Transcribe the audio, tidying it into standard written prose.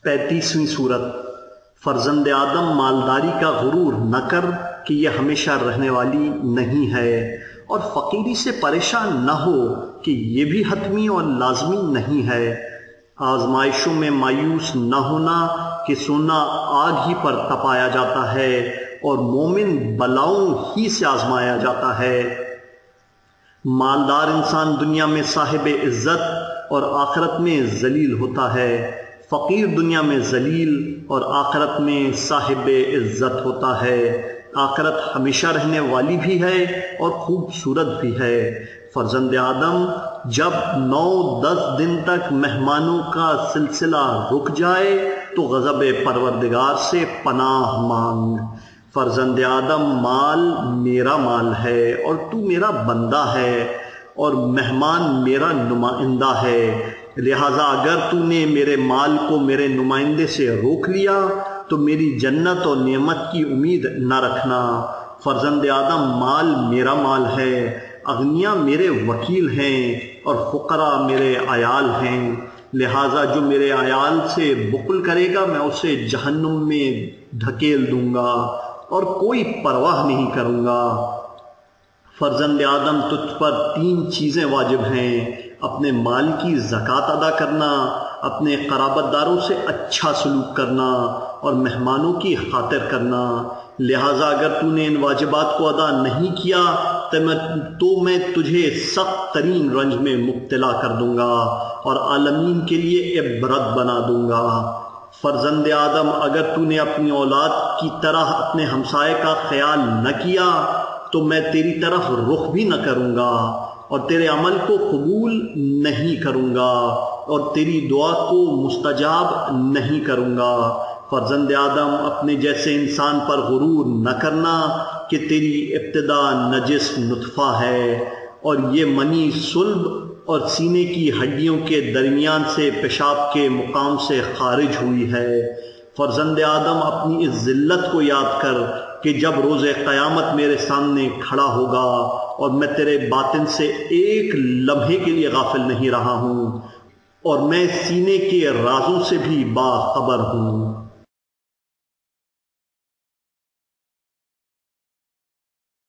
35ویں سورت۔ فرزند آدم مالداری کا غرور نہ کر کہ یہ ہمیشہ رہنے والی نہیں ہے، اور فقیری سے پریشان نہ ہو کہ یہ بھی حتمی اور لازمی نہیں ہے۔ آزمائشوں میں مایوس نہ ہونا کہ سونا آگ ہی پر تپایا جاتا ہے اور مومن بلاؤں ہی سے آزمایا جاتا ہے۔ مالدار انسان دنیا میں صاحب عزت اور آخرت میں ذلیل ہوتا ہے، فقیر دنیا میں ذلیل اور آخرت میں صاحب عزت ہوتا ہے۔ آخرت ہمیشہ رہنے والی بھی ہے اور خوبصورت بھی ہے۔ فرزند آدم جب 9-10 دن تک مہمانوں کا سلسلہ رک جائے تو غضب پروردگار سے پناہ مانگ۔ فرزند آدم مال میرا مال ہے اور تو میرا بندہ ہے، اور مہمان میرا نمائندہ ہے، لہٰذا اگر تو نے میرے مال کو میرے نمائندے سے روک لیا تو میری جنت اور نعمت کی امید نہ رکھنا۔ فرزند آدم مال میرا مال ہے، اغنیاء میرے وکیل ہیں اور فقراء میرے عیال ہیں، لہٰذا جو میرے عیال سے بخل کرے گا میں اسے جہنم میں دھکیل دوں گا اور کوئی پرواہ نہیں کروں گا۔ فرزند آدم تجھ پر 3 چیزیں واجب ہیں: اپنے مال کی زکوٰۃ ادا کرنا، اپنے قرابت داروں سے اچھا سلوک کرنا اور مہمانوں کی خاطر کرنا۔ لہٰذا اگر تو نے ان واجبات کو ادا نہیں کیا تو میں تجھے سخت ترین رنج میں مبتلا کر دوں گا اور عالمین کے لیے عبرت بنا دوں گا۔ فرزند آدم اگر تو نے اپنی اولاد کی طرح اپنے ہمسائے کا خیال نہ کیا تو میں تیری طرف رخ بھی نہ کروں گا اور تیرے عمل کو قبول نہیں کروں گا اور تیری دعا کو مستجاب نہیں کروں گا۔ فرزند آدم اپنے جیسے انسان پر غرور نہ کرنا کہ تیری ابتدا نجس نطفہ ہے اور یہ منی صلب اور سینے کی ہڈیوں کے درمیان سے پیشاب کے مقام سے خارج ہوئی ہے۔ فرزند آدم اپنی اس ذلت کو یاد کر کہ جب روز قیامت میرے سامنے کھڑا ہوگا اور میں تیرے باطن سے ایک لمحے کے لیے غافل نہیں رہا ہوں اور میں سینے کے رازوں سے بھی باخبر ہوں۔